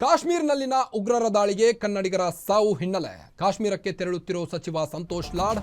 ಕಾಶ್ಮೀರ್ನಲ್ಲಿನ ಉಗ್ರರ ದಾಳಿಗೆ ಕನ್ನಡಿಗರ ಸಾವು ಹಿನ್ನೆಲೆ ಕಾಶ್ಮೀರಕ್ಕೆ ತೆರಳುತ್ತಿರೋ ಸಚಿವ ಸಂತೋಷ್ ಲಾಡ್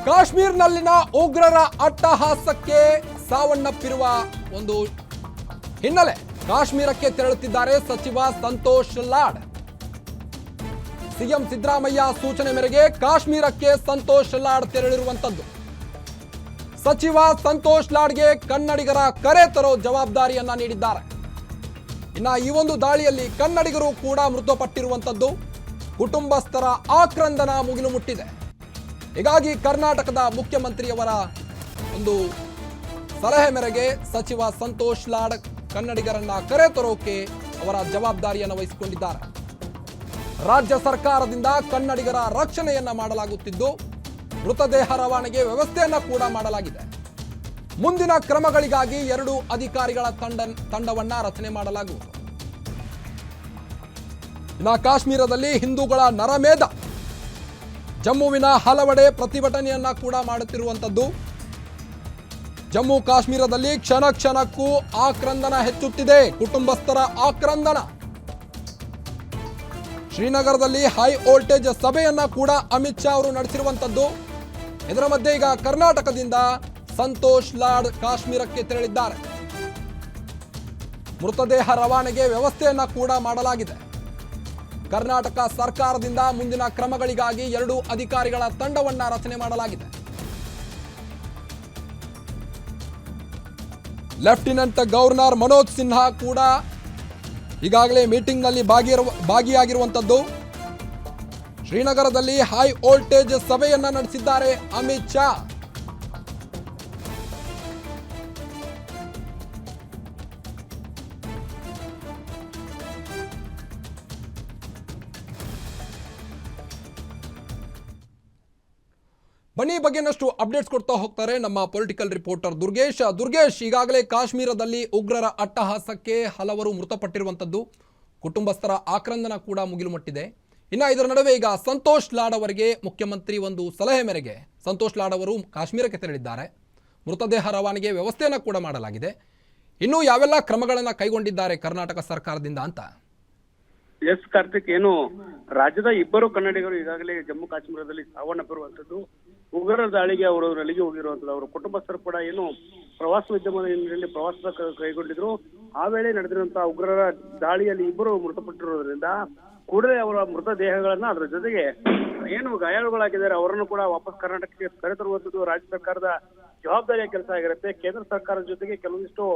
ಕಾಶ್ಮೀರ್ನಲ್ಲಿನ ಉಗ್ರರ ಅಟ್ಟಹಾಸಕ್ಕೆ ಸಾವನ್ನಪ್ಪಿರುವ ಒಂದು ಹಿನ್ನೆಲೆ ಕಾಶ್ಮೀರಕ್ಕೆ ತೆರಳುತ್ತಿದ್ದಾರೆ ಸಚಿವ ಸಂತೋಷ್ ಲಾಡ್. ಸಿಎಂ ಸಿದ್ದರಾಮಯ್ಯ ಸೂಚನೆ ಮೇರೆಗೆ ಕಾಶ್ಮೀರಕ್ಕೆ ಸಂತೋಷ್ ಲಾಡ್ ತೆರಳಿರುವಂತದ್ದು. ಸಚಿವ ಸಂತೋಷ್ ಲಾಡ್ಗೆ ಕನ್ನಡಿಗರ ಕರೆ ತರೋ ಜವಾಬ್ದಾರಿಯನ್ನ ನೀಡಿದ್ದಾರೆ. ಇನ್ನ ಈ ಒಂದು ದಾಳಿಯಲ್ಲಿ ಕನ್ನಡಿಗರು ಕೂಡ ಮೃತಪಟ್ಟಿರುವಂತದ್ದು. ಕುಟುಂಬಸ್ಥರ ಆಕ್ರಂದನ ಮುಗಿಲು ಮುಟ್ಟಿದೆ. ಹೀಗಾಗಿ ಕರ್ನಾಟಕದ ಮುಖ್ಯಮಂತ್ರಿಯವರ ಒಂದು ಸಲಹೆ ಮೇರೆಗೆ ಸಚಿವ ಸಂತೋಷ್ ಲಾಡ್ ಕನ್ನಡಿಗರನ್ನ ಕರೆ ತರೋಕೆ ಅವರ ಜವಾಬ್ದಾರಿಯನ್ನು ವಹಿಸಿಕೊಂಡಿದ್ದಾರೆ. ರಾಜ್ಯ ಸರ್ಕಾರದಿಂದ ಕನ್ನಡಿಗರ ರಕ್ಷಣೆಯನ್ನ ಮಾಡಲಾಗುತ್ತಿದ್ದು ಮೃತದೇಹ ರವಾನೆಗೆ ವ್ಯವಸ್ಥೆಯನ್ನ ಕೂಡ ಮಾಡಲಾಗಿದೆ. ಮುಂದಿನ ಕ್ರಮಗಳಿಗಾಗಿ 2 ಅಧಿಕಾರಿಗಳ ತಂಡವನ್ನ ರಚನೆ ಮಾಡಲಾಗುವುದು. ಇನ್ನು ಕಾಶ್ಮೀರದಲ್ಲಿ ಹಿಂದೂಗಳ ನರಮೇಧ ಜಮ್ಮುವಿನ ಹಲವೆಡೆ ಪ್ರತಿಭಟನೆಯನ್ನ ಕೂಡ ಮಾಡುತ್ತಿರುವಂತದ್ದು. ಜಮ್ಮು ಕಾಶ್ಮೀರದಲ್ಲಿ ಕ್ಷಣ ಕ್ಷಣಕ್ಕೂ ಆಕ್ರಂದನ ಹೆಚ್ಚುತ್ತಿದೆ. ಕುಟುಂಬಸ್ಥರ ಆಕ್ರಂದನ. ಶ್ರೀನಗರದಲ್ಲಿ ಹೈ ವೋಲ್ಟೇಜ್ ಸಭೆಯನ್ನ ಕೂಡ ಅಮಿತ್ ಶಾ ಅವರು ನಡೆಸಿರುವಂತದ್ದು. ಇದರ ಮಧ್ಯೆ ಈಗ ಕರ್ನಾಟಕದಿಂದ ಸಂತೋಷ್ ಲಾಡ್ ಕಾಶ್ಮೀರಕ್ಕೆ ತೆರಳಿದ್ದಾರೆ. ಮೃತದೇಹ ರವಾನೆಗೆ ವ್ಯವಸ್ಥೆಯನ್ನ ಕೂಡ ಮಾಡಲಾಗಿದೆ. ಕರ್ನಾಟಕ ಸರ್ಕಾರದಿಂದ ಮುಂದಿನ ಕ್ರಮಗಳಿಗಾಗಿ 2 ಅಧಿಕಾರಿಗಳ ತಂಡವನ್ನ ರಚನೆ ಮಾಡಲಾಗಿದೆ. ಲೆಫ್ಟಿನೆಂಟ್ ಗವರ್ನರ್ ಮನೋಜ್ ಸಿನ್ಹಾ ಕೂಡ ಈಗಾಗಲೇ ಮೀಟಿಂಗ್ನಲ್ಲಿ ಭಾಗಿಯಾಗಿರುವಂತದ್ದು. ಶ್ರೀನಗರದಲ್ಲಿ ಹೈ ವೋಲ್ಟೇಜ್ ಸಭೆಯನ್ನ ನಡೆಸಿದ್ದಾರೆ ಅಮಿತ್ ಶಾ. ಬನ್ನಿ ಬಗ್ಗೆನಷ್ಟು ಅಪ್ಡೇಟ್ಸ್ ಕೊಡ್ತಾ ಹೋಗ್ತಾರೆ ನಮ್ಮ ಪೊಲಿಟಿಕಲ್ ರಿಪೋರ್ಟರ್ ದುರ್ಗೇಶ್. ಈಗಾಗಲೇ ಕಾಶ್ಮೀರದಲ್ಲಿ ಉಗ್ರರ ಅಟ್ಟಹಾಸಕ್ಕೆ ಹಲವರು ಮೃತಪಟ್ಟಿರುವಂಥದ್ದು. ಕುಟುಂಬಸ್ಥರ ಆಕ್ರಂದನ ಕೂಡ ಮುಗಿಲು ಮುಟ್ಟಿದೆ. ಇನ್ನು ಇದರ ನಡುವೆ ಈಗ ಸಂತೋಷ್ ಲಾಡ್ ಅವರಿಗೆ ಮುಖ್ಯಮಂತ್ರಿ ಒಂದು ಸಲಹೆ ಮೇರೆಗೆ ಸಂತೋಷ್ ಲಾಡ್ ಅವರು ಕಾಶ್ಮೀರಕ್ಕೆ ತೆರಳಿದ್ದಾರೆ. ಮೃತದೇಹ ರವಾನೆಗೆ ವ್ಯವಸ್ಥೆಯನ್ನು ಕೂಡ ಮಾಡಲಾಗಿದೆ. ಇನ್ನು ಯಾವೆಲ್ಲ ಕ್ರಮಗಳನ್ನು ಕೈಗೊಂಡಿದ್ದಾರೆ ಕರ್ನಾಟಕ ಸರ್ಕಾರದಿಂದ ಅಂತ? ಎಸ್ ಕಾರ್ತಿಕ್, ಏನು ರಾಜ್ಯದ 2 ಕನ್ನಡಿಗರು ಈಗಾಗಲೇ ಜಮ್ಮು ಕಾಶ್ಮೀರದಲ್ಲಿ ಸಾವನ್ನಪ್ಪಿರುವಂತದ್ದು. ಉಗ್ರರ ದಾಳಿಗೆ ಅವರು ಅಲ್ಲಿಗೆ ಹೋಗಿರುವಂತದ್ದು. ಅವರ ಕುಟುಂಬಸ್ಥರು ಕೂಡ ಏನು ಪ್ರವಾಸೋದ್ಯಮದ ಹಿನ್ನೆಲೆಯಲ್ಲಿ ಪ್ರವಾಸ ಕೈಗೊಂಡಿದ್ರು. ಆ ವೇಳೆ ನಡೆದಿರುವಂತಹ ಉಗ್ರರ ದಾಳಿಯಲ್ಲಿ 2 ಮೃತಪಟ್ಟಿರೋದ್ರಿಂದ ಕೂಡಲೇ ಅವರ ಮೃತದೇಹಗಳನ್ನ ಅದರ ಜೊತೆಗೆ ಏನು ಗಾಯಾಳುಗಳಾಗಿದ್ದಾರೆ ಅವರನ್ನು ಕೂಡ ವಾಪಸ್ ಕರ್ನಾಟಕಕ್ಕೆ ಕರೆತರುವಂತದ್ದು ರಾಜ್ಯ ಸರ್ಕಾರದ ಜವಾಬ್ದಾರಿಯ ಕೆಲಸ ಆಗಿರುತ್ತೆ. ಕೇಂದ್ರ ಸರ್ಕಾರದ ಜೊತೆಗೆ ಕೆಲವೊಂದಿಷ್ಟು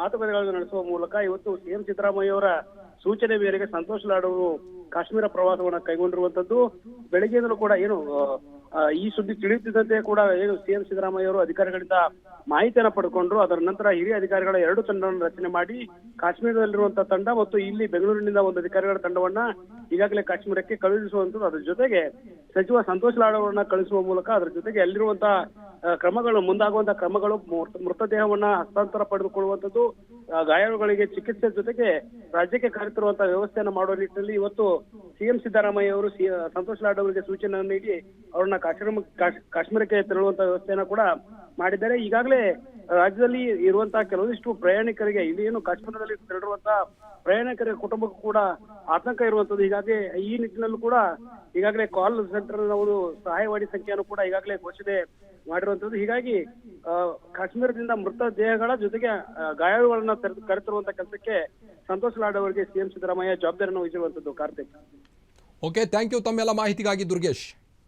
ಮಾತುಕತೆಗಳನ್ನು ನಡೆಸುವ ಮೂಲಕ ಇವತ್ತು ಸಿಎಂ ಸಿದ್ದರಾಮಯ್ಯ ಅವರ ಸೂಚನೆ ಮೇರೆಗೆ ಸಂತೋಷ್ ಲಾಡ್ ಅವರು ಕಾಶ್ಮೀರ ಪ್ರವಾಸವನ್ನ ಕೈಗೊಂಡಿರುವಂತದ್ದು. ಬೆಳಗ್ಗೆಯಿಂದಲೂ ಕೂಡ ಏನು ಈ ಸುದ್ದಿ ತಿಳಿಯುತ್ತಿದ್ದಂತೆ ಕೂಡ ಏನು ಸಿಎಂ ಸಿದ್ದರಾಮಯ್ಯ ಅವರು ಅಧಿಕಾರಿಗಳಿಂದ ಮಾಹಿತಿಯನ್ನು ಪಡ್ಕೊಂಡ್ರು. ಅದರ ನಂತರ ಹಿರಿಯ ಅಧಿಕಾರಿಗಳ 2 ತಂಡವನ್ನು ರಚನೆ ಮಾಡಿ ಕಾಶ್ಮೀರದಲ್ಲಿರುವಂತಹ ತಂಡ ಮತ್ತು ಇಲ್ಲಿ ಬೆಂಗಳೂರಿನಿಂದ ಒಂದು ಅಧಿಕಾರಿಗಳ ತಂಡವನ್ನ ಈಗಾಗಲೇ ಕಾಶ್ಮೀರಕ್ಕೆ ಕಳುಹಿಸುವಂತದ್ದು. ಅದ್ರ ಜೊತೆಗೆ ಸಚಿವ ಸಂತೋಷ್ ಲಾಡ್ ಅವರನ್ನ ಕಳಿಸುವ ಮೂಲಕ ಅದರ ಜೊತೆಗೆ ಅಲ್ಲಿರುವಂತಹ ಕ್ರಮಗಳು ಮುಂದಾಗುವಂತಹ ಕ್ರಮಗಳು ಮೃತದೇಹವನ್ನ ಹಸ್ತಾಂತರ ಪಡೆದುಕೊಳ್ಳುವಂತದ್ದು, ಗಾಯಾಳುಗಳಿಗೆ ಚಿಕಿತ್ಸೆ ಜೊತೆಗೆ ರಾಜ್ಯಕ್ಕೆ ಕರೆತರುವಂತಹ ವ್ಯವಸ್ಥೆಯನ್ನು ಮಾಡುವ ನಿಟ್ಟಿನಲ್ಲಿ ಇವತ್ತು ಸಿಎಂ ಸಿದ್ದರಾಮಯ್ಯ ಅವರು ಸಂತೋಷ್ ಲಾಡ್ ಅವರಿಗೆ ಸೂಚನೆಯನ್ನು ನೀಡಿ ಅವ್ರನ್ನ ಕಾಶ್ಮೀರಕ್ಕೆ ತೆರಳುವಂತಹ ವ್ಯವಸ್ಥೆಯನ್ನ ಕೂಡ ಮಾಡಿದ್ದಾರೆ. ಈಗಾಗಲೇ ರಾಜ್ಯದಲ್ಲಿ ಇರುವಂತಹ ಕೆಲವೊಂದಿಷ್ಟು ಪ್ರಯಾಣಿಕರಿಗೆ ಇಲ್ಲಿ ಏನು ಕಾಶ್ಮೀರದಲ್ಲಿ ತೆರಳಿರುವಂತಹ ಪ್ರಯಾಣಿಕರ ಕುಟುಂಬಕ್ಕೂ ಕೂಡ ಆತಂಕ ಇರುವಂತದ್ದು. ಹೀಗಾಗಿ ಈ ನಿಟ್ಟಿನಲ್ಲೂ ಕೂಡ ಈಗಾಗಲೇ ಕಾಲ್ ಸೆಂಟರ್ ಒಂದು ಸಹಾಯವಾಣಿ ಸಂಖ್ಯೆಯನ್ನು ಕೂಡ ಈಗಾಗಲೇ ಘೋಷಣೆ ಮಾಡಿರುವಂತದ್ದು. ಹೀಗಾಗಿ ಕಾಶ್ಮೀರದಿಂದ ಮೃತ ದೇಹಗಳ ಜೊತೆಗೆ ಗಾಯಾಳುಗಳನ್ನ ಕರೆತರುವಂತಹ ಕೆಲಸಕ್ಕೆ ಸಂತೋಷ್ ಲಾಡ್ ಅವರಿಗೆ ಸಿಎಂ ಸಿದ್ದರಾಮಯ್ಯ ಜವಾಬ್ದಾರಿಯನ್ನು ವಹಿಸಿರುವಂತದ್ದು. ಕಾರ್ತಿಕ್, ಓಕೆ, ಥ್ಯಾಂಕ್ ಯು ತಮ್ಮೆಲ್ಲ ಮಾಹಿತಿಗಾಗಿ ದುರ್ಗೇಶ್.